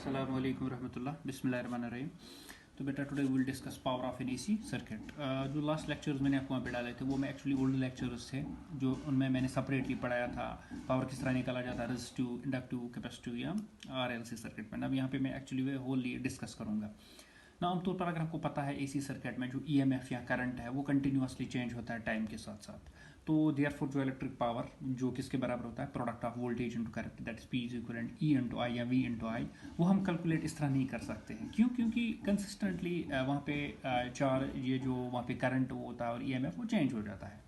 अस्सलाम वालेकुम रहमतुल्लाह बिस्मिल्लाहिर्रहमानिर्रहीम। तो बेटा today we will discuss power of an AC circuit. जो लास्ट लेक्चर्स मैंने आपको वहाँ पे डाले थे वो मैं एक्चुअली ओल्ड लेक्चर्स थे जो उनमें मैंने सेपरेटली पढ़ाया था पावर किस तरह निकाला जाता है रेजिस्टिव, इंडक्टिव, कैपेसिटिव या आरएलसी सर्किट में। अब यहाँ पे मैं एक्चुअली वे होली डिस्कस करूँगा ना। आमतौर पर अगर आपको पता है एसी सर्किट में जो ईएमएफ या करंट है वो कंटिन्यूसली चेंज होता है टाइम के साथ साथ। तो देयरफॉर जो इलेक्ट्रिक पावर जो किसके बराबर होता है product of voltage into current, that is P is equivalent E into I या वी इंटू आई, वो हम कैलकुलेट इस तरह नहीं कर सकते हैं। क्यों? क्योंकि कंसिस्टेंटली वहाँ पे चार ये जो वहाँ पे करंट वो होता है और ईएमएफ वो चेंज हो जाता है।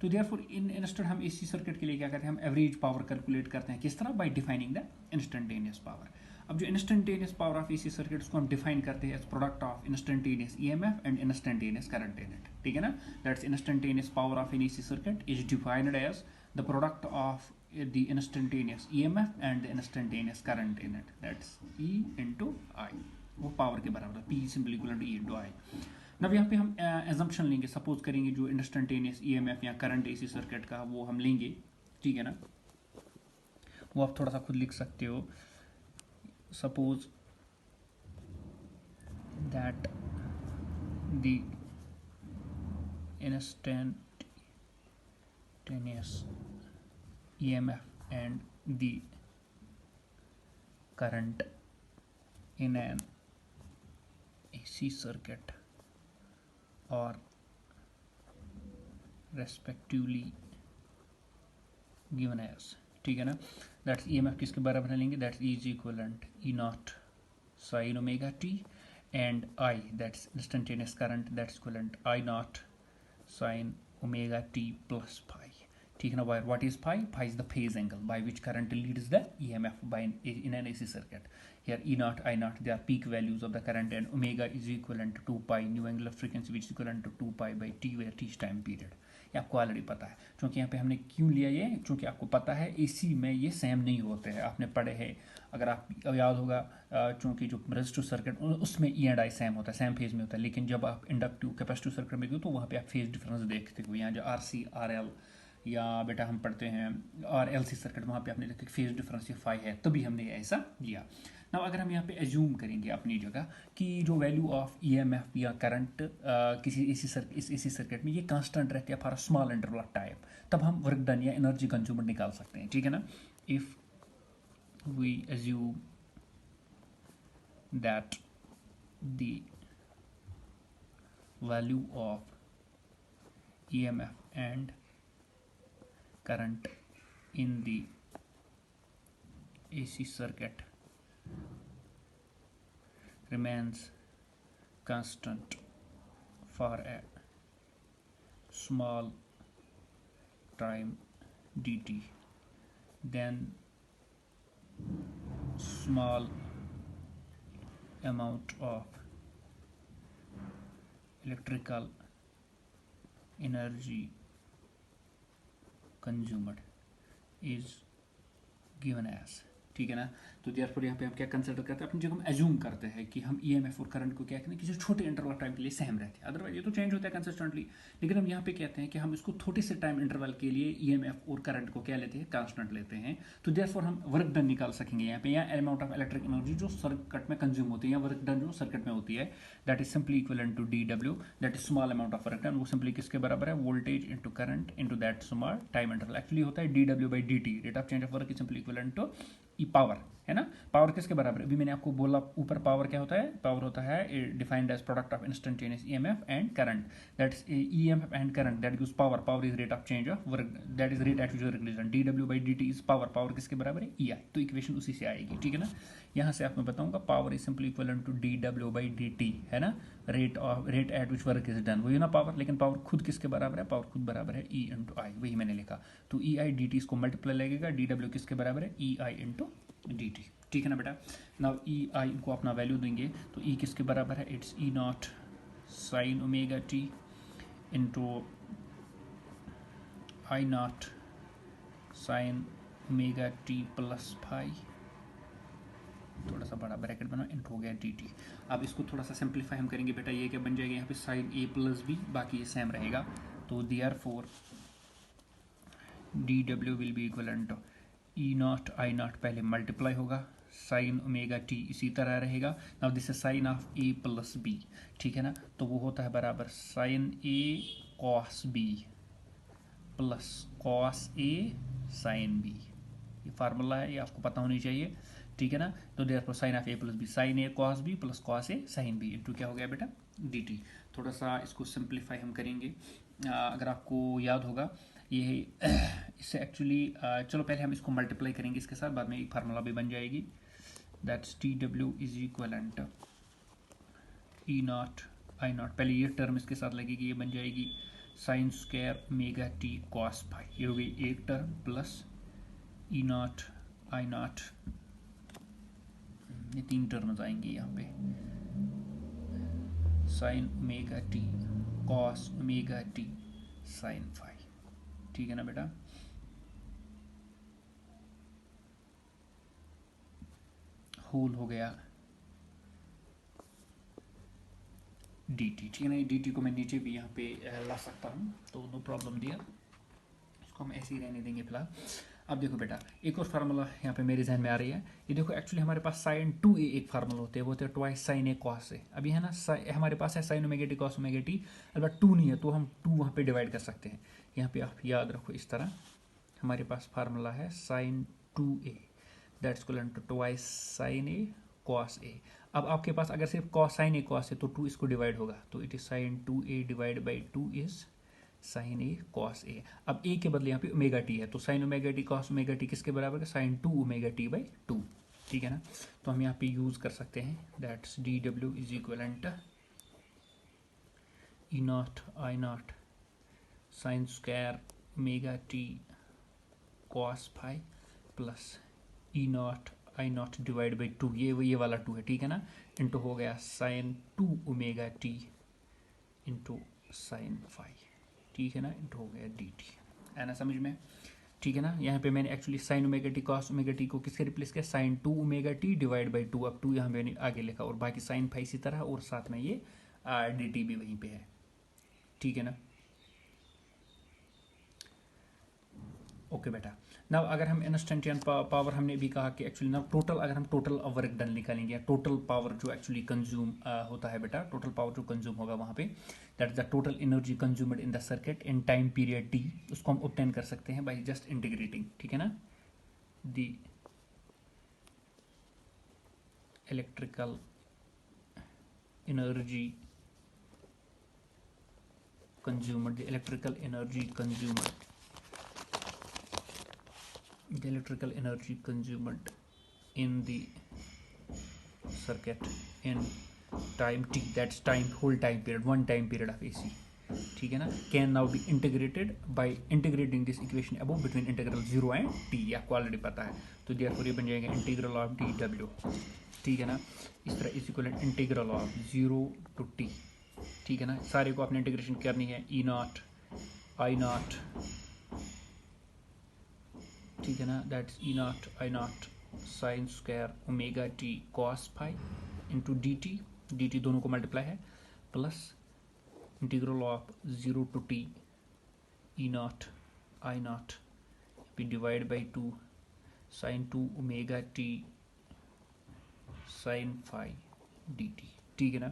तो देयरफॉर इन इंस्टेंट हम एसी सर्किट के लिए क्या करते हैं, हम एवरेज पावर कैलकुलेट करते हैं। किस तरह? By defining the instantaneous power. अब जो instantaneous power of AC circuit उसको हम डिफाइन करते हैं as product of instantaneous EMF and instantaneous current in it. ठीक है ना? That's instantaneous power of an AC circuit is defined as the product of the instantaneous EMF and the instantaneous current in it, that's E into I। वो power के बराबर है, P simple equal to E into I। अब यहाँ पे हम assumption लेंगे, suppose करेंगे जो इंस्टेंटेनियस EMF या करंट एसी सर्किट का वो हम लेंगे। ठीक है ना? वो आप थोड़ा सा खुद लिख सकते हो। Suppose that the instantaneous EMF and the current in an AC circuit are respectively given as। ठीक है ना? दैट्स EMF किसके बराबर लेंगे, that's E is equivalent E naught sine omega T and I that's instantaneous current that's equivalent I naught sine omega T plus phi. ठीक है ना? What is phi? Phi is the phase angle by which current leads the EMF by in an AC circuit. Here E naught I naught they are peak values of the current and omega is equivalent to 2 pi new angular frequency which is equivalent to 2 pi by t where t is time period। ये आपको already पता है। क्योंकि यहाँ पे हमने क्यों लिया ये, क्योंकि आपको पता है एसी में ये सेम नहीं होते हैं, आपने पढ़े हैं। अगर आप याद होगा चूँकि जो रेजिस्टिव सर्किट उसमें ई एंड आई सेम होता है, सेम फेज में होता है। लेकिन जब आप इंडक्टिव कैपेसिटिव सर्किट में गए तो वहाँ पे आप फेज डिफरेंस देखते हो। यहाँ जो आर सी आर एल या बेटा हम पढ़ते हैं और एल सी सर्किट, वहाँ पे आपने देखा फेज डिफरेंस ये 5 है, तभी हमने ऐसा लिया ना। अगर हम यहाँ पे एज्यूम करेंगे अपनी जगह कि जो वैल्यू ऑफ ईएमएफ या करंट किसी इस एसी सर्किट में ये कांस्टेंट रहती है for a small interval of time, तब हम वर्क डन या एनर्जी कंज्यूमर निकाल सकते हैं। ठीक है ना? If we assume that the value of EMF and current in the AC circuit remains constant for a small time dt, then small amount of electrical energy consumed is given as। ठीक है ना? तो therefore यहाँ पे हम क्या consider करते हैं, अपनी जगह हम एज्यूम करते हैं कि हम ईएमएफ और करंट को क्या कहते हैं, किसी छोटे इंटरवल टाइम के लिए सेम रहते हैं। अदरवाइज ये तो चेंज होता है कंसिस्टेंटली, लेकिन हम यहाँ पे कहते हैं कि हम इसको छोटे से टाइम इंटरवल के लिए ईएमएफ और करंट को क्या लेते हैं, कांस्टेंट लेते हैं। तो देयरफॉर हम वर्क डन निकाल सकेंगे यहाँ पे, या अमाउंट ऑफ इलेक्ट्रिक एनर्जी जो सर्किट में कंज्यूम होती है या वर्क डन जो सर्किट में होती है, that is simply equivalent to D W, that is small amount of work done. वो सिंपली किसके बराबर है, voltage into current into that small time interval. Actually होता है D W by D T, rate of change of work is simply equivalent to E power. है ना? Power किसके बराबर है? अभी मैंने आपको बोला ऊपर पावर क्या होता है, पावर होता है defined as product of instantaneous EMF and current, that's EMF and current that gives power. Power is rate of change of work, that is rate at which work is done. D W by D T is power, power किसके बराबर है, ई आई। तो equation उसी से आएगी। ठीक है ना? यहाँ से आप मैं बताऊंगा power is simply equivalent to D W by D T, है ना? Rate at which work is done, वही ना पावर। लेकिन पावर खुद किसके बराबर है, पावर खुद बराबर है ई इंटू आई, वही मैंने लिखा। तो ई आई डी टी इसको मल्टीप्लाई लगेगा, डी डब्ल्यू किसके बराबर है, ई आई इंटू डी टी। ठीक है ना बेटा? नाउ ई आई को अपना वैल्यू देंगे तो ई किसके बराबर है, it's E naught sine omega T into I not sine omega T plus phi, थोड़ा सा बड़ा ब्रैकेट बना, इंटू हो गया डी टी। अब इसको थोड़ा सा सिंप्लीफाई हम करेंगे बेटा, ये क्या बन जाएगा यहाँ पे साइन ए प्लस बी, बाकी ये सेम रहेगा। तो therefore D W will be equivalent to E not I naught पहले मल्टीप्लाई होगा साइन ओमेगा टी इसी तरह रहेगा। Now this is sine of A plus B, ठीक है ना, तो वो होता है बराबर sine A cos B plus cos A sine B. ये फार्मूला है, ये आपको पता होनी चाहिए, ठीक है ना। तो therefore sine of A plus B sine A cos B plus cos A sine B into क्या हो गया बेटा डी टी। थोड़ा सा इसको सिंप्लीफाई हम करेंगे। अगर आपको याद होगा ये इससे एक्चुअली चलो पहले हम इसको मल्टीप्लाई करेंगे इसके साथ, बाद में एक फार्मूला भी बन जाएगी। That's T W is equivalent E not I naught, पहले ये टर्म इसके साथ लगेगी, ये बन जाएगी sine square omega T cos phi, ये हो गई एक term plus E not I naught, ये तीन टर्म्स आएंगी यहाँ पे, sine omega T cos omega T sine phi, ठीक है ना बेटा। होल हो गया डी टी, ठीक है ना। डी टी को मैं नीचे भी यहाँ पे ला सकता हूँ, तो नो प्रॉब्लम दिया, इसको हम ऐसे ही रहने देंगे फिलहाल। अब देखो बेटा एक और फार्मूला यहाँ पे मेरे जहन में आ रही है, ये देखो एक्चुअली हमारे पास साइन 2a एक फार्मूला होते हैं, वो होते हैं ट्वाइस साइन ए कॉस ए। अभी है ना हमारे पास है sign omega T cos omega T, अलबत्ता 2 नहीं है तो हम 2 वहाँ पे डिवाइड कर सकते हैं। यहाँ पे आप याद रखो इस तरह हमारे पास फार्मूला है sine 2a that's equal to twice sine A cos A. अब आपके पास अगर सिर्फ कॉस साइन ए कॉस है तो 2 इसको डिवाइड होगा, तो it is sine 2a divide by 2 is sine A cos A. अब ए के बदले यहाँ पे ओमेगा टी है, तो sign omega T cos omega T किसके बराबर है, साइन 2 ओमेगा टी बाई 2, ठीक है ना। तो हम यहाँ पे यूज कर सकते हैं that's D W is equivalent E not I not sine square omega T cos phi plus E not I not divide by 2, ये वाला 2 है, ठीक है ना, इंटू हो गया sine 2 omega T into sine phi, ठीक है ना, इंटू हो गया डी टी, है ना समझ में, ठीक है ना। यहाँ पे मैंने actually sine omega T cos omega T को किसके रिप्लेस किया, sine 2 omega T divide by 2, अब 2 यहाँ मैंने आगे लिखा और बाकी साइन फाई इसी तरह और साथ में ये डी टी भी वहीं पे है, ठीक है ना। ओके बेटा, नाउ अगर हम इंस्टेंटेनियस पावर हमने भी कहा कि एक्चुअली ना टोटल, अगर हम टोटल वर्क डन निकालेंगे, टोटल पावर जो एक्चुअली कंज्यूम होता है बेटा, टोटल पावर जो कंज्यूम होगा वहाँ पे, that is the total energy consumed in the circuit in time period T, उसको हम ऑब्टेन कर सकते हैं बाय जस्ट इंटीग्रेटिंग, ठीक है ना, the electrical energy consumed, the electrical energy consumed, the electrical energy consumed in the circuit in time t, that's time whole time period, one time period of AC, ठीक है ना, can now be integrated by integrating this equation above between integral 0 and t, ये आपको already पता है, तो therefore ये बन जाएगा इंटीग्रल ऑफ डी डब्ल्यू, ठीक है ना, इस तरह is equal integral of 0 to t, ठीक है ना। सारे को आपने इंटीग्रेशन करनी है, ई नॉट आई नॉट, ठीक है ना, that's E not I not sine square omega T cos phi into D T दोनों को मल्टीप्लाई है, plus integral of 0 to t E not I not भी divide by 2 sine 2 omega T sine phi D T, ठीक है ना।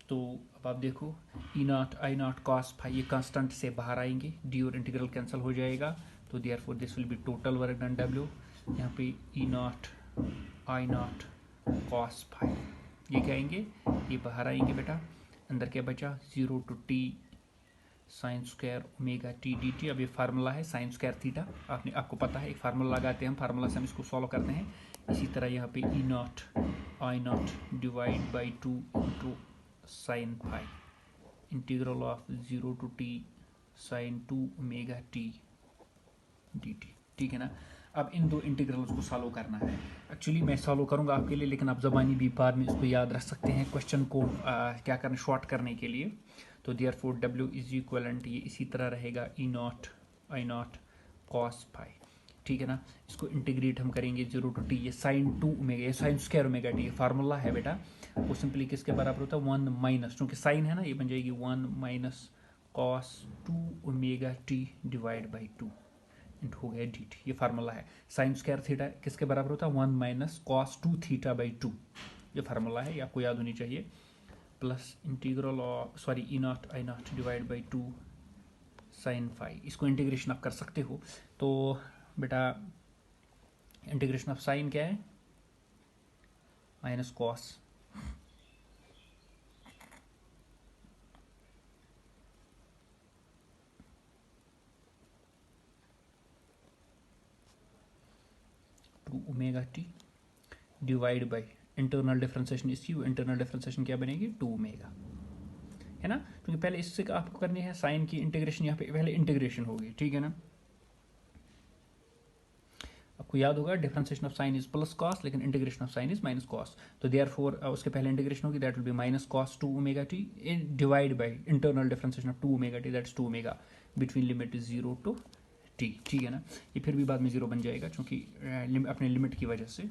तो अब आप देखो E not I not cos phi ये कांस्टेंट से बाहर आएंगे, डी और इंटीग्रल कैंसिल हो जाएगा, तो therefore this will be total work done W, यहाँ पे E not I not cos phi ये कहेंगे, ये बाहर आएंगे बेटा, अंदर क्या बचा 0 to t sign square omega T D T. अब ये फार्मूला है साइन स्क्वायर थीटा, आपको पता है, एक फार्मूला लगाते हैं हम, फार्मूला से हम इसको सॉल्व करते हैं। इसी तरह यहाँ पे E not I not divide by 2 into sine phi integral of 0 to t sine 2 omega T D T, ठीक है ना। अब इन दो इंटीग्रल्स को सॉल्व करना है, एक्चुअली मैं सॉल्व करूंगा आपके लिए, लेकिन आप ज़बानी भी बाद में इसको याद रख सकते हैं क्वेश्चन को क्या करना शॉर्ट करने के लिए। तो देयरफॉर डब्ल्यू इज इक्वलेंट ये इसी तरह रहेगा E not I not cos phi, ठीक है ना। इसको इंटीग्रेट हम करेंगे 0 to t, ये साइन 2 ओमेगा, ये साइन स्क्वायर ओमेगा टी, ये फार्मूला है बेटा, वो सिंपली किसके बराबर होता है 1 माइनस, क्योंकि साइन है ना, ये बन जाएगी 1 minus cos 2 omega T divide by 2, into हो गया dt। ये फार्मूला है। साइन स्क्वायर थीटा किसके बराबर होता है 1 माइनस कॉस 2 थीटा बाई 2। ये फार्मूला है, ये आपको याद होनी चाहिए। Plus integral of sorry E not I not divide by 2 sine phi. इसको इंटीग्रेशन आप कर सकते हो। तो बेटा इंटीग्रेशन ऑफ साइन क्या है minus cos two omega T divide by internal differentiation इसकी, इंटरनल डिफरेंशिएशन क्या बनेगी 2 ओमेगा, है ना। क्योंकि पहले इससे आपको करनी है साइन की इंटीग्रेशन, यहाँ पे पहले इंटीग्रेशन होगी, ठीक है ना। आपको याद होगा differentiation of sine is plus cos, लेकिन integration of sine is minus cos. तो देयरफॉर उसके पहले इंटीग्रेशन होगी, that will be minus cos 2 omega T divide by internal differentiation of 2 omega T, that's 2 omega between limit 0 to T, ठीक है ना। ये फिर भी बाद में 0 बन जाएगा क्योंकि अपने लिमिट की वजह से,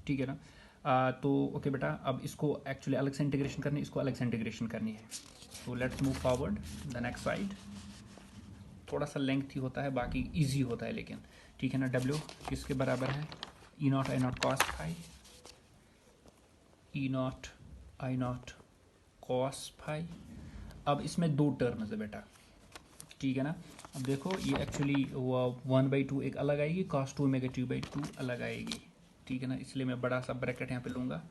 ठीक है ना। तो ओके बेटा, अब इसको एक्चुअली अलग से इंटीग्रेशन करनी है, इसको अलग से इंटीग्रेशन करनी है। तो let's move forward the next slide. थोड़ा सा लेंथी होता है, बाकी इजी होता है लेकिन, ठीक है ना। डब्ल्यू किसके बराबर है E not I not cos phi, E not I not cos phi. अब इसमें दो टर्म्स है बेटा, ठीक है ना। अब देखो ये एक्चुअली 1/2 एक अलग आएगी, कॉस 2 ओमेगा टी बाई 2 अलग आएगी, ठीक है ना। इसलिए मैं बड़ा सा ब्रैकेट यहाँ पे लूँगा,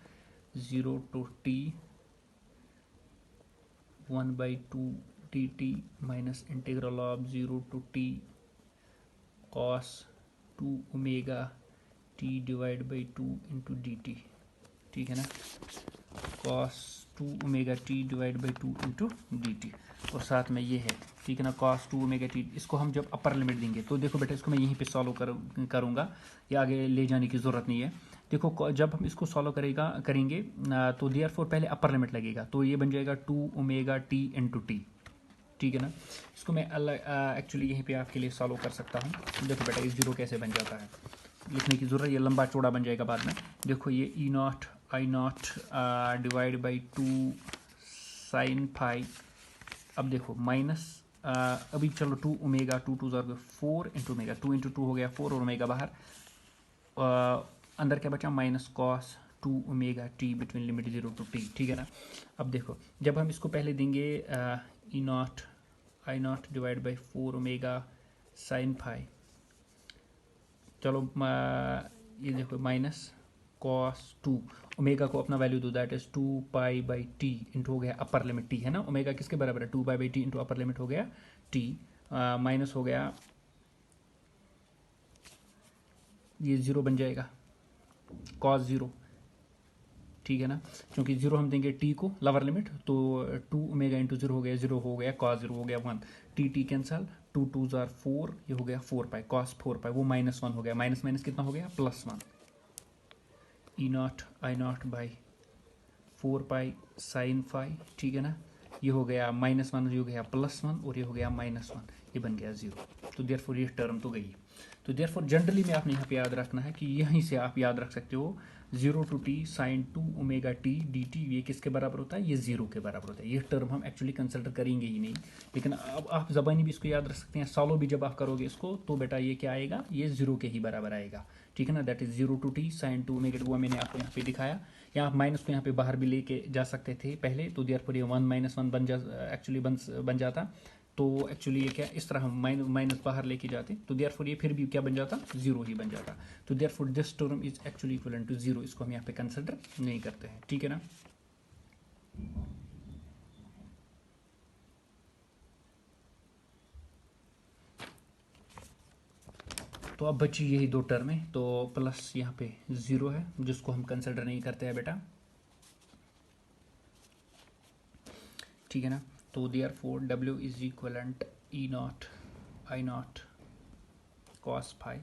0 to T 1/2 T T minus integral of 0 to T cos 2 omega T divide by 2 into D T, ठीक है ना। Cos 2 omega T divide by 2 into D T, और साथ में ये है, ठीक है ना, कॉस 2 ओमेगा टी। इसको हम जब अपर लिमिट देंगे तो देखो बेटा, इसको मैं यहीं पे सॉल्व करूँगा, या आगे ले जाने की ज़रूरत नहीं है। देखो जब हम इसको सॉल्व करेंगे तो देयरफॉर पहले अपर लिमिट लगेगा, तो ये बन जाएगा 2 ओमेगा टी इंटू टी, ठीक है ना। इसको मैं अलग एक्चुअली यहीं पे आपके लिए सॉल्व कर सकता हूँ। देखो बेटा, इस 0 कैसे बन जाता है, लिखने की ज़रूरत, ये लंबा चौड़ा बन जाएगा बाद में। देखो ये E not I not divide by 2 sine phi. अब देखो माइनस अभी चलो 2 ओमेगा 2 2 ज़ार 4 इंटू ओमेगा, 2 इंटू 2 हो गया 4 और ओमेगा बाहर, अंदर क्या बचा minus cos 2 omega T between limit 0 to T, ठीक है ना। अब देखो जब हम इसको पहले देंगे E not I not divide by 4 omega sine phi, चलो ये देखो माइनस कॉस 2 ओमेगा को अपना वैल्यू दो, that is 2 pi by T into हो गया अपर लिमिट टी, है ना। ओमेगा किसके बराबर है 2 pi by T into upper limit हो गया टी, माइनस हो गया ये 0 बन जाएगा कॉस 0, ठीक है ना। क्योंकि 0 हम देंगे टी को लोअर लिमिट, तो 2 ओमेगा इंटू 0 हो गया 0 हो गया कॉस 0 हो गया 1, टी टी कैंसल, 2 2 ज़ार 4, ये हो गया 4 पाई कॉस 4 पाई, वो माइनस 1 हो गया, माइनस माइनस कितना हो गया plus 1, E not I naught by 4 pi sine phi, ठीक है ना। ये हो गया माइनस 1, ये हो गया प्लस 1, और ये हो गया माइनस 1, ये बन गया 0। तो देयरफॉर ये टर्म तो गई। तो देयरफॉर जनरली में आपने यहाँ पे याद रखना है कि यहीं से आप याद रख सकते हो 0 to T sine 2 omega T D T, ये किसके बराबर होता है, ये 0 के बराबर होता है। ये टर्म हम एक्चुअली कंसिडर करेंगे ही नहीं, लेकिन अब आप ज़बानी भी इसको याद रख सकते हैं। सॉल्व भी जब आप करोगे इसको तो बेटा ये क्या आएगा, ये 0 के ही बराबर आएगा, ठीक है ना। That is 0 to T sine 2 omega T, वो मैंने आपको यहाँ पे दिखाया। यहाँ आप माइनस को यहाँ पे बाहर भी लेके जा सकते थे पहले, तो देयरफॉर ये 1 माइनस 1 एक्चुअली बन जाता। तो एक्चुअली ये क्या, इस तरह हम माइनस बाहर लेके जाते, तो देयरफॉर ये फिर भी क्या बन जाता 0 ही बन जाता। तो therefore this term is actually equivalent to 0, इसको हम यहाँ पे कंसिडर नहीं करते हैं, ठीक है ना। तो अब बची यही दो टर्म है, तो प्लस यहाँ पे 0 है जिसको हम कंसिडर नहीं करते हैं बेटा, ठीक है ना। तो therefore W is equivalent E not I not cos phi,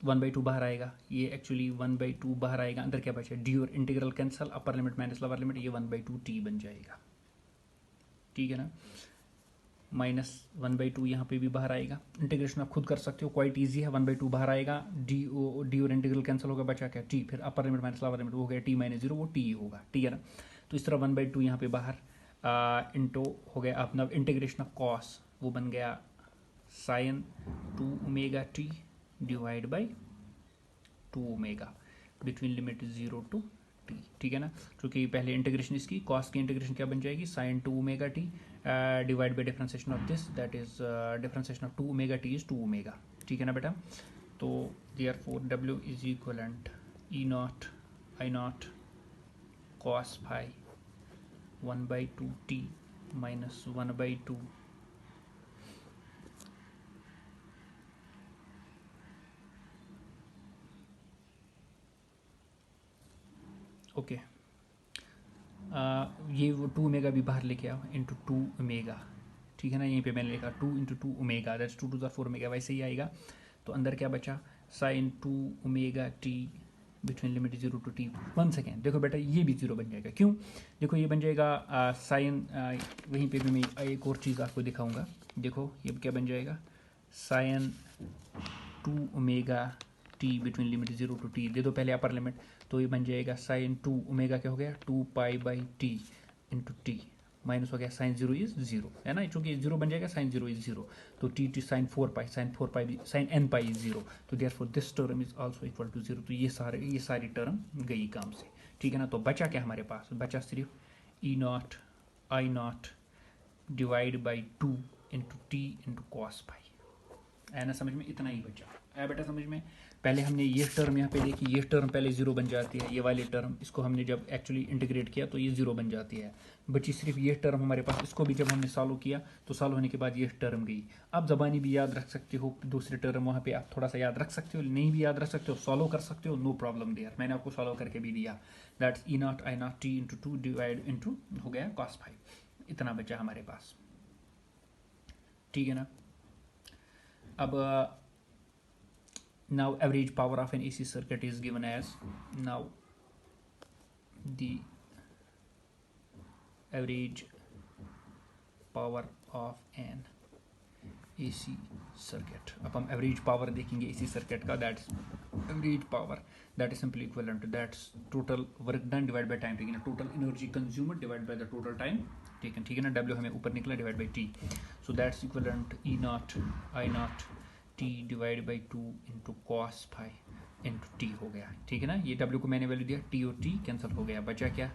1/2 बाहर आएगा, ये एक्चुअली 1/2 बाहर आएगा, अंदर क्या बचा डी और integral cancel, upper limit minus lower limit, ये 1/2 टी बन जाएगा, ठीक है ना। माइनस 1/2 यहाँ पे भी बाहर आएगा, इंटीग्रेशन आप खुद कर सकते हो, क्वाइट इजी है। 1/2 बाहर आएगा, डी और इंटीग्रल कैंसिल होगा, बचा क्या टी, फिर upper limit minus lower limit हो गया टी माइनस 0, वो टी होगा, ठीक है ना। तो इस तरह 1/2 यहाँ पे बाहर इंटू हो गया अपना इंटीग्रेशन ऑफ कॉस, वो बन गया sine 2 omega T divide by 2 omega between limit 0 to T, ठीक है ना। क्योंकि पहले इंटीग्रेशन इसकी कॉस की इंटीग्रेशन क्या बन जाएगी, sine 2 omega T divide by differentiation of this, that is differentiation of 2 omega T is 2 omega, ठीक है ना बेटा। तो therefore W is equivalent E not I not cos phi 1/2 T minus 1/2 okay ये वो 2 ओमेगा भी बाहर लेके आओ इंटू 2 ओमेगा, ठीक है ना। यहीं पे मैंने लिखा 2 into 2 omega, that's 2 to the 4 omega, वैसे ही आएगा। तो अंदर क्या बचा, sine 2 omega T between limit 0 to T. 1 second, देखो बेटा ये भी 0 बन जाएगा, क्यों, देखो ये बन जाएगा साइन, वहीं पे भी मैं एक और चीज़ आपको दिखाऊंगा। देखो ये क्या बन जाएगा, sine 2 omega T between limit 0 to T, दे दो पहले अपर लिमिट, तो ये बन जाएगा साइन 2 ओमेगा क्या हो गया 2 pi by T into T, minus हो गया साइन 0 इज 0, है ना, चूंकि 0 बन जाएगा साइन 0 इज 0, तो T T sine 4 pi, sine 4 pi भी साइन एन पाई इज 0, तो therefore this term is also equal to 0। तो ये सारी टर्म गई काम से, ठीक है ना। तो बचा क्या हमारे पास, बचा सिर्फ E not I not divide by 2 into T into cos pi, है ना समझ में, इतना ही बचा है बेटा समझ में। पहले हमने ये टर्म यहाँ पे देखी, ये टर्म पहले 0 बन जाती है, ये वाली टर्म, इसको हमने जब एक्चुअली इंटीग्रेट किया तो ये 0 बन जाती है, बची सिर्फ ये टर्म हमारे पास। इसको भी जब हमने सॉल्व किया तो सॉल्व होने के बाद ये टर्म गई। आप ज़बानी भी याद रख सकते हो, दूसरे टर्म वहाँ पे आप थोड़ा सा याद रख सकते हो, नहीं भी याद रख सकते हो, सॉल्व कर सकते हो, नो प्रॉब्लम देयर, मैंने आपको सॉल्व करके भी दिया। That's E not I not T into 2 divide into हो गया कॉस 5, इतना बचा हमारे पास, ठीक है ना। अब now average power of an AC circuit is given as, now the average power of an AC circuit, अब हम average power देखेंगे AC circuit का, that's average power, that is simply equivalent to that's total work done divided by time taken, total energy consumed divided by the total time taken, ठीक है ना। W हमें ऊपर निकला divided by T, so that's equivalent E naught I naught T divide by 2 into cos phi into T हो गया, ठीक है ना। ये W को मैंने वैल्यू दिया, T और T कैंसिल हो गया, बचा क्या,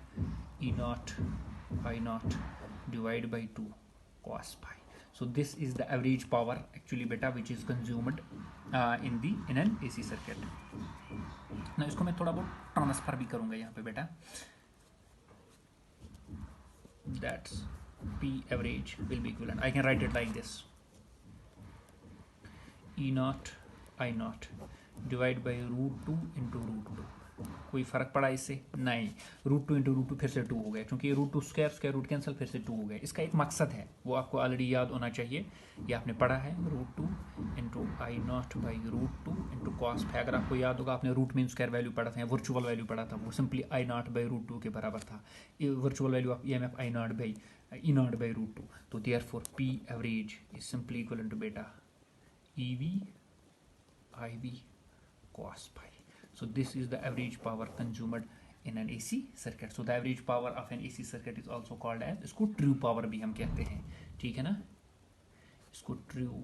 E not I not divide by 2 cos phi. So this is the average power actually बेटा which is consumed in an AC circuit ना। इसको मैं थोड़ा बहुत ट्रांसफर भी करूंगा यहाँ पे बेटा, that's P average will be equivalent, I can write it like this, E not I not divide by √2 into √2, कोई फर्क पड़ा इससे, नहीं, √2 इंटू √2 फिर से 2 हो गया, क्योंकि √2 स्क्वायर रूट कैंसिल, फिर से 2 हो गया। इसका एक मकसद है, वो आपको ऑलरेडी याद होना चाहिए, ये आपने पढ़ा है, √2 into I naught by √2 into cos phi. अगर आपको याद होगा आपने रूट मीन स्क्वायर वैल्यू पढ़ा था या वर्चुअल वैल्यू पढ़ा था, वो सिंपली आई नॉट बाई √2 के बराबर था, ये virtual value of EMF I naught by √2। तो therefore P average is simply equal to बेटा EV IV cos pi. So this is the average power consumed in an AC circuit. So the average power of an AC circuit is also called as, इसको true power भी हम कहते हैं, ठीक है ना, इसको true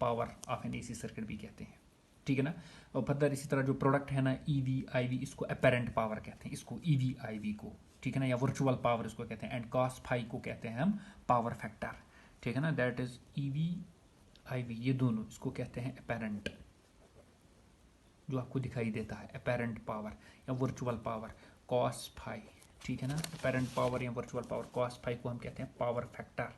power of an AC circuit भी कहते हैं, ठीक है ना। और फर्दर इसी तरह जो प्रोडक्ट है ना EV IV, इसको apparent power कहते हैं, इसको EV IV को, ठीक है ना, या वर्चुअल पावर इसको कहते हैं, एंड cos phi को कहते हैं हम पावर फैक्टर, ठीक है ना। दैट इज EV IV, ये दोनों इसको कहते हैं apparent, जो आपको दिखाई देता है apparent पावर या वर्चुअल पावर cos phi, ठीक है ना। apparent पावर या वर्चुअल पावर cos phi को हम कहते हैं पावर फैक्टर,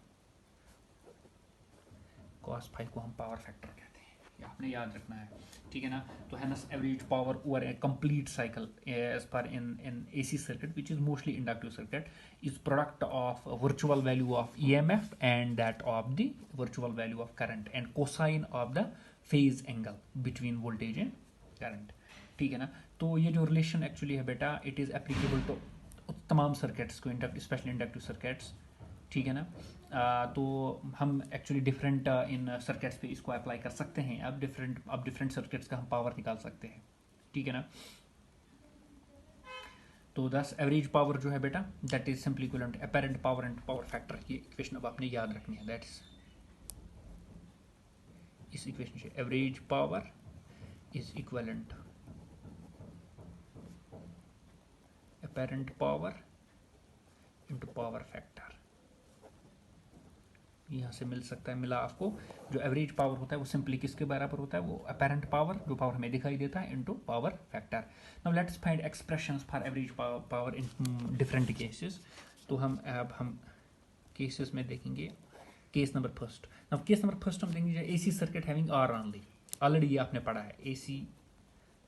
cos phi को हम पावर फैक्टर कहते हैं, ये आपने याद रखना है, ठीक है ना। तो hence average power over a complete cycle as per in AC circuit which is mostly inductive circuit is product of virtual value of EMF and that of the virtual value of current and cosine of the phase angle between voltage and current, ठीक है ना। तो ये जो relation actually है बेटा, it is applicable to तमाम circuits को, स्पेशली इंडक्टिव सर्किट्स, ठीक है ना। तो हम एक्चुअली डिफरेंट इन सर्किट्स पे इसको अप्लाई कर सकते हैं, अब डिफरेंट सर्किट्स का हम पावर निकाल सकते हैं, ठीक है ना। तो दस एवरेज पावर जो है बेटा, that is simply equivalent apparent power and power factor, ये इक्वेशन अब आपने याद रखनी है, दैट इज इस इक्वेशन से average power is equivalent apparent power into power factor. यहाँ से मिल सकता है, मिला आपको। जो एवरेज पावर होता है वो सिंपली किसके बराबर होता है, वो अपेरेंट पावर, जो पावर हमें दिखाई देता है, into power factor. Now let's find expressions for average power in different cases. तो हम केसेस में देखेंगे। Case number first, now case number first हम देखेंगे AC circuit having R only. Already ये आपने पढ़ा है, AC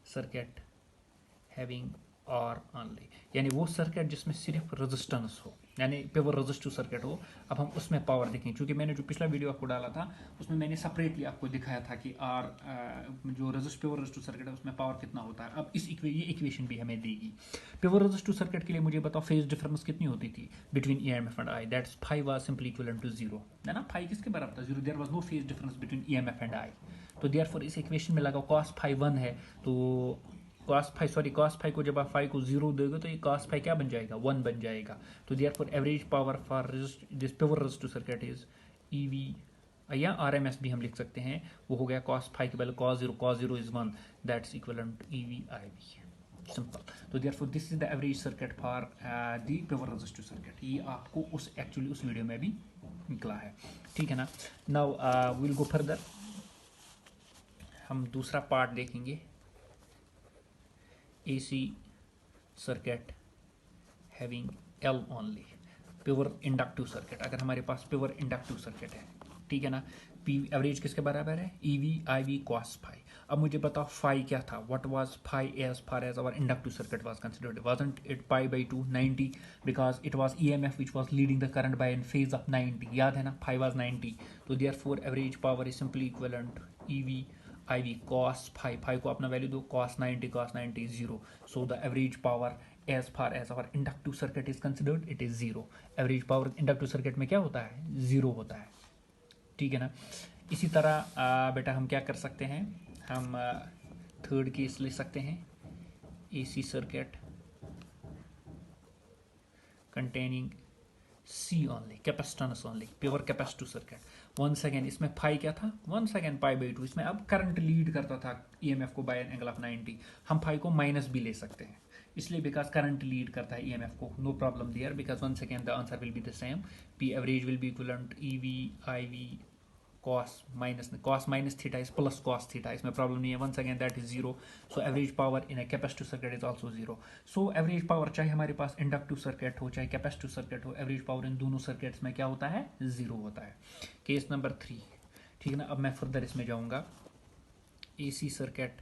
circuit having R only, यानी वो सर्किट जिसमें सिर्फ रेजिस्टेंस हो, यानी प्योर रेजिस्टिव सर्किट हो। अब हम उसमें पावर देखेंगे, क्योंकि मैंने जो पिछला वीडियो आपको डाला था उसमें मैंने सेपरेटली आपको दिखाया था कि आर जो प्योर रेजिस्टिव सर्किट है उसमें पावर कितना होता है। अब ये इक्वेशन भी हमें देगी। प्योर रेजिस्टिव सर्किट के लिए मुझे बताओ फेज डिफरेंस कितनी होती थी between EMF and I, that's phi was simply equivalent to zero, है ना। फाई किसके बराबर था, zero. There was no phase difference between EMF and I. तो देयरफॉर इस इक्वेशन में लगा कॉस फाई 1 है, तो कॉस फाई को जब आप फाई को जीरो दोगे तो ये कॉस फाई क्या बन जाएगा, 1 बन जाएगा। तो therefore average power for this pure resistive circuit is EV, या आरएमएस भी हम लिख सकते हैं, वो हो गया कॉस फाई के बदले cos zero is 1, that's equivalent EV I V, simple. तो therefore this is the average circuit for the pure resistive circuit. ये आपको एक्चुअली उस वीडियो में भी निकला है, ठीक है ना। नाउ विल गो फर्दर, हम दूसरा पार्ट देखेंगे, AC circuit having L only, pure inductive circuit. अगर हमारे पास प्योर इंडक्टिव सर्किट है, ठीक है ना, पी एवरेज किसके बराबर है, EV IV cos फाई। अब मुझे बताओ फाई क्या था, what was phi as far as our inductive circuit was considered, wasn't it pi by 2 90, because it was EMF which was leading the current by an phase of 90, याद है ना, phi was 90। तो therefore average power is simply equivalent EV IV cos phi, phi को अपना value दो, cos 90 is 0, so the average power as far as our inductive circuit is considered it is 0। Average power inductive circuit में क्या होता है, 0 होता है, ठीक है ना। इसी तरह बेटा हम क्या कर सकते हैं, हम थर्ड केस ले सकते हैं, AC circuit containing C only, capacitance only, pure capacitive circuit. 1 second, इसमें फाई क्या था, 1 सेकेंड पाई बाई 2, इसमें अब करंट लीड करता था EMF को बाय एन एंगल ऑफ 90। हम फाई को माइनस भी ले सकते हैं, इसलिए बिकॉज करंट लीड करता है EMF को, no problem there, because 1 second the answer will be the same, P average will be equivalent EV IV cos minus theta is plus cos theta, इसमें प्रॉब्लम नहीं है। 1 second that is 0, so average power in a capacitive circuit is also 0। So average power चाहे हमारे पास inductive circuit हो चाहे capacitive circuit हो, average power in दोनों सर्किट्स में क्या होता है, 0 होता है। केस नंबर 3, ठीक है ना। अब मैं फर्दर इसमें जाऊंगा, AC circuit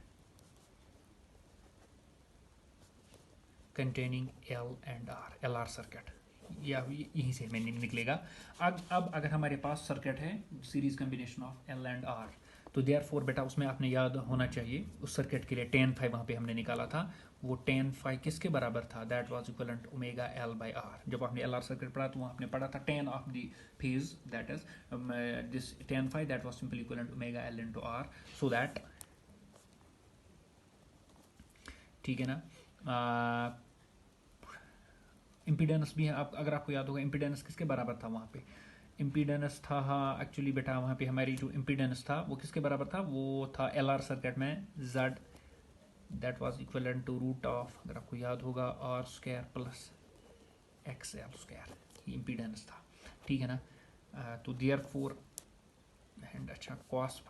containing L and R, LR circuit, या यहीं से मैंने निकलेगा। अब अगर हमारे पास सर्किट है series combination of L and R, तो देयरफॉर बेटा उसमें आपने याद होना चाहिए उस सर्किट के लिए tan फाई वहाँ पे हमने निकाला था, वो tan फाई किसके बराबर था, that was equivalent omega L by R। जब आपने LR सर्किट पढ़ा तो वहाँ आपने पढ़ा था tan of the phase, that is this tan phi, that was simply equivalent omega L into R, so that, ठीक है ना। इम्पीडेंस भी है, आप अगर आपको याद होगा इम्पीडेंस किसके बराबर था वहाँ पे, इम्पीडेंस था, हाँ एक्चुअली बेटा वहाँ पे हमारी जो इम्पीडेंस था वो किसके बराबर था, वो था LR सर्किट में Z, that was equivalent to root of, अगर आपको याद होगा, R square plus XL square, ये इम्पीडेंस था, ठीक है ना। तो देयरफॉर एंड अच्छा cos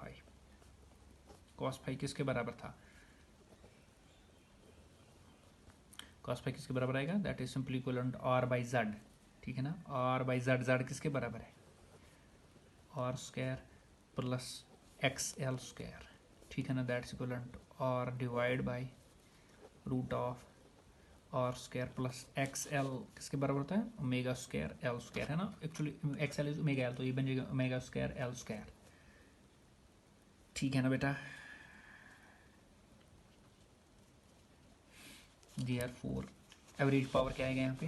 फाई किसके बराबर था, cos फाई किसके बराबर आएगा, that is simply equivalent R by Z, ठीक है ना। R बाई Z किसके बराबर है, R square plus XL square, ठीक है ना, that's equivalent R divide by root of R square plus XL किसके बराबर होता है, ओमेगा स्क्वायर L स्क्वायर, है ना। Actually XL is omega L, तो ये बन जाएगा ओमेगा स्क्वायर L स्क्वायर, ठीक है ना बेटा। देयरफॉर एवरेज पावर क्या आएगा यहाँ पे,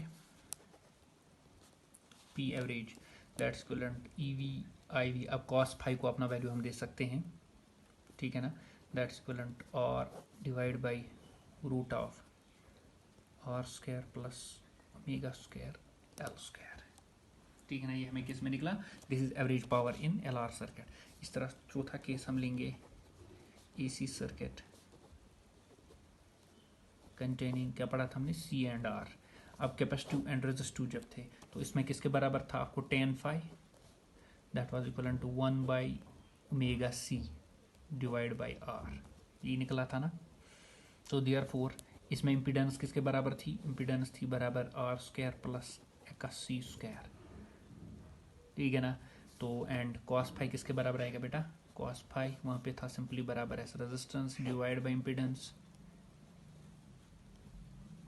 P average that's equivalent EV IV। अब cos फाई को अपना वैल्यू हम दे सकते हैं, ठीक है ना, that's equivalent R divide by root of R square plus omega square L square, ठीक है ना, ये हमें किस में निकला, this is average power in L R circuit. इस तरह चौथा केस हम लेंगे एसी सर्किट कंटेनिंग, क्या पढ़ा था हमने, सी एंड आर। अब कैपेसिटिव एंड रेजिस्टिव जब थे तो इसमें किसके बराबर था आपको, tan phi that was equal to 1 by omega C divide by R, ये निकला था ना। तो देयरफॉर इसमें इम्पीडेंस किसके बराबर थी, इम्पीडेंस थी बराबर R square plus C square, ठीक है ना। तो एंड कॉस फाई किसके बराबर आएगा बेटा, कॉस फाई वहाँ पे था सिंपली बराबर है रेजिस्टेंस डिवाइड बाई इम्पीडेंस,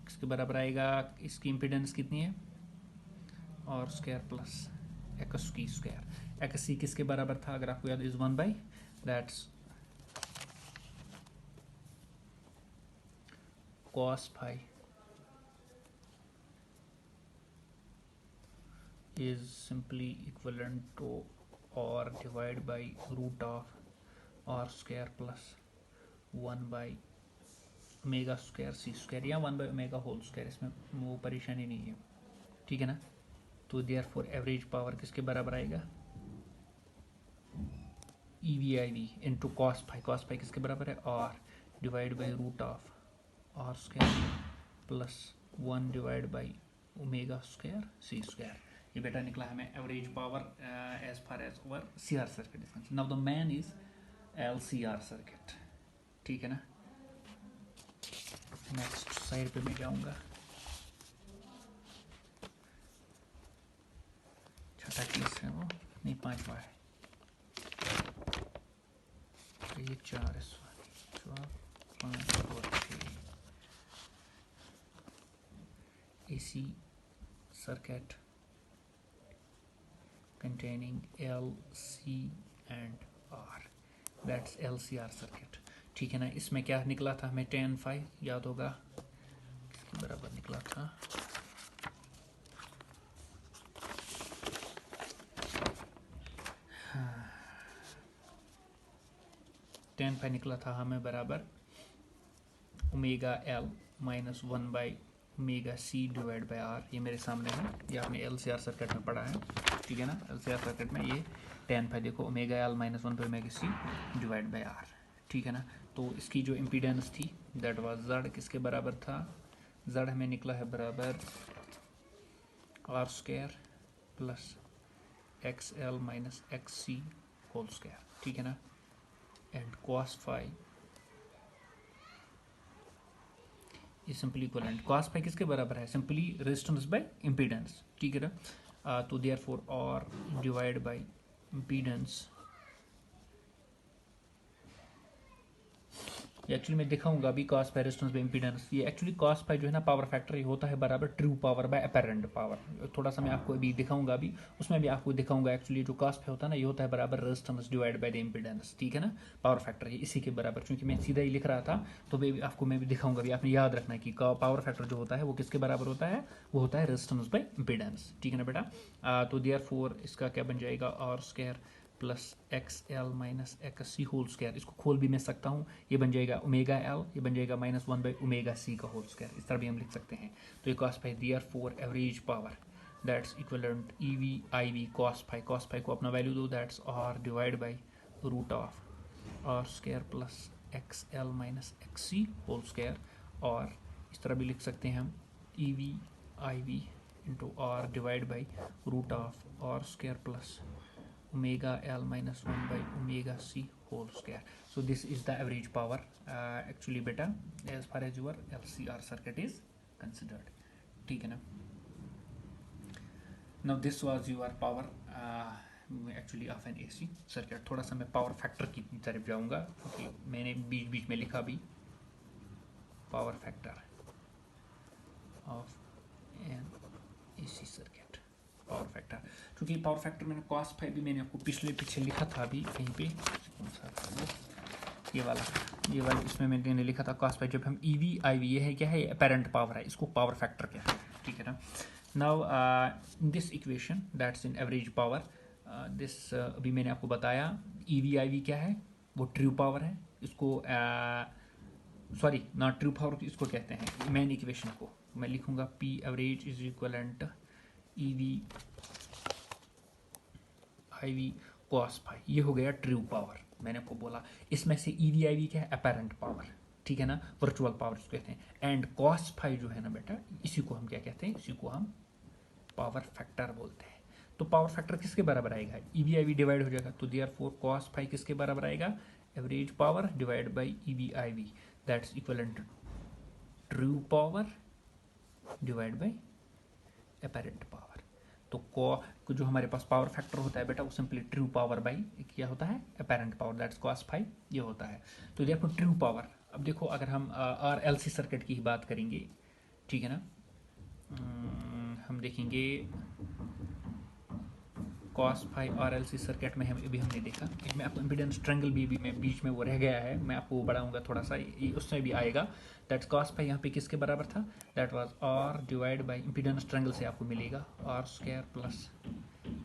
किसके बराबर आएगा, इसकी इम्पीडेंस कितनी है, और स्क्वायर प्लस की स्क्वायर। एक्स सी किसके बराबर था, अगर आपको याद, is 1 by that's cos phi is simply equivalent to r divided by root of r square plus 1 by omega square C square या 1 बाई ओमेगा होल स्क्वायर, इसमें वो परेशानी नहीं है, ठीक है ना। तो देयरफॉर एवरेज पावर किसके बराबर आएगा, E V I V into cos phi किसके बराबर है, R divide by root of R square plus 1 divide by omega square C square. ये बेटा निकला हमें average power as far as over C R circuit is concern. Now the man is L C R circuit, ठीक है ना। Next side पे मैं जाऊंगा, छठा केस है वो, नहीं पांचवा है, ये 4 है, 5 और 6 AC circuit containing L, C and R, that's LCR circuit, ठीक है ना। इसमें क्या निकला था हमें, tan phi याद होगा किसके बराबर निकला था, tan phi निकला था हमें बराबर omega L minus 1 by omega C divide by R. ये मेरे सामने है, ये आपने एल सी आर सर्किट में पढ़ा है, ठीक है ना। एल सी आर सर्किट में ये tan फाई देखो omega L minus 1 by omega C divide by R, ठीक है ना। तो इसकी जो इम्पीडेंस थी दैट वाज जेड, किसके बराबर था, जेड हमें निकला है बराबर R square plus X L minus X C whole square, ठीक है ना। And cos phi is simply equivalent, cos phi किसके बराबर है, सिंपली रेजिस्टेंस बाय इम्पीडेंस, ठीक है ना। तो therefore R divide by impedance, ये एक्चुअली मैं दिखाऊंगा अभी cos phi resistance by impedance. ये एक्चुअली कॉस फाई जो है ना पावर फैक्टर, ये होता है बराबर true power by apparent power. थोड़ा सा मैं आपको अभी दिखाऊंगा, अभी उसमें भी आपको दिखाऊंगा एक्चुअली जो कॉस फाई होता है ना, ये होता है बराबर resistance divide by the impedance, ठीक है ना। पावर फैक्टर ये इसी के बराबर, क्योंकि मैं सीधा ही लिख रहा था तो आपको मैं भी दिखाऊंगा भी, आपने याद रखना है कि पावर फैक्टर जो होता है वो किसके बराबर होता है, वो होता है रेजिस्टेंस बाय इम्पीडेंस, ठीक है ना बेटा। तो देयरफॉर इसका क्या बन जाएगा, R square plus X L minus X C whole square, इसको खोल भी मैं सकता हूँ, ये बन जाएगा ओमेगा एल, ये बन जाएगा माइनस 1 बाई ओमेगा सी का होल स्क्वायर, इस तरह भी हम लिख सकते हैं। तो ये cos phi therefore average power that's equivalent E V I V cos phi को अपना वैल्यू दो, that's R divide by root of R square plus X L minus X C whole square, और इस तरह भी लिख सकते हैं हम E V I V into R divide by root of R square plus omega L minus 1 by omega C whole square. So this is the average power actually beta as far as your LCR circuit is considered, ठीक है ना। Now this was your power actually of an AC circuit। थोड़ा सा मैं power factor की तरफ जाऊंगा, क्योंकि मैंने बीच बीच में लिखा भी power factor of an AC circuit, power factor, क्योंकि पावर फैक्टर मैंने कॉस फाई भी मैंने आपको पीछे लिखा था अभी कहीं पे, कौन सा था ये वाला इसमें मैंने लिखा था कॉस फाई। जब हम ई वी आई वी, ये है क्या है, अपेरेंट पावर है, इसको पावर फैक्टर क्या है, ठीक है ना। Now in this equation that's in average power, this अभी मैंने आपको बताया ई वी आई वी क्या है, वो ट्रू पावर है, इसको सॉरी नॉट ट्रू पावर, इसको कहते हैं मेन इक्वेशन को मैं लिखूंगा P average is equivalent E V IV cos phi, ये हो गया ट्रू पावर। मैंने आपको बोला इसमें से EV/IV क्या है, अपेरेंट पावर, ठीक है ना, वर्चुअल पावर इसको कहते हैं। एंड cos phi जो है ना बेटा, इसी को हम क्या कहते हैं, इसी को हम पावर फैक्टर बोलते हैं। तो पावर फैक्टर किसके बराबर आएगा, EV/IV डिवाइड हो जाएगा, तो देयरफॉर cos phi किसके बराबर आएगा, average power divide by EV/IV, that's equivalent to true power divide by apparent power. तो को जो हमारे पास पावर फैक्टर होता है बेटा, वो सिंपली ट्रू पावर बाई क्या होता है, apparent power, that's cos phi, ये होता है। तो देखो ट्रू पावर, अब देखो अगर हम RLC सर्किट की ही बात करेंगे, ठीक है ना, हम देखेंगे cos phi RLC सर्किट में हम अभी हमने देखा, इसमें आपको इम्पीडेंस ट्रायंगल भी में बीच में वो रह गया है, मैं आपको वो बढ़ाऊंगा थोड़ा सा, उसमें भी आएगा। दैट cos phi यहाँ पे किसके बराबर था, that was R divide by impedance triangle से आपको मिलेगा R square plus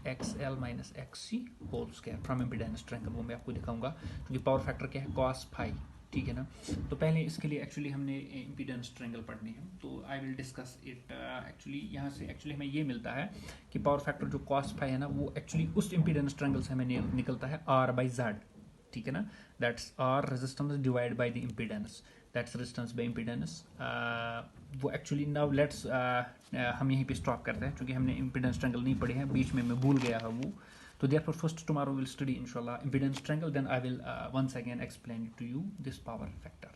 XL minus XC whole square from impedance triangle, वो मैं आपको दिखाऊंगा, क्योंकि पावर फैक्टर क्या है, cos phi, ठीक है ना। तो पहले इसके लिए एक्चुअली हमने इम्पीडेंस ट्रायंगल पढ़ने हैं, तो I will discuss it. Actually यहाँ से एक्चुअली हमें ये मिलता है कि पावर फैक्टर जो cos phi है ना, वो एक्चुअली उस इम्पीडेंस ट्रायंगल से हमें निकलता है R/Z, ठीक है ना, that's R resistance divide by the impedance, that's resistance by impedance. वो एक्चुअली नाउ लेट्स हम यहीं पे स्टॉप करते हैं, क्योंकि हमने इम्पीडेंस ट्रायंगल नहीं पढ़े हैं, बीच में मैं भूल गया है वो। So therefore first tomorrow we'll study inshallah impedance triangle, then I will once again explain to you this power factor.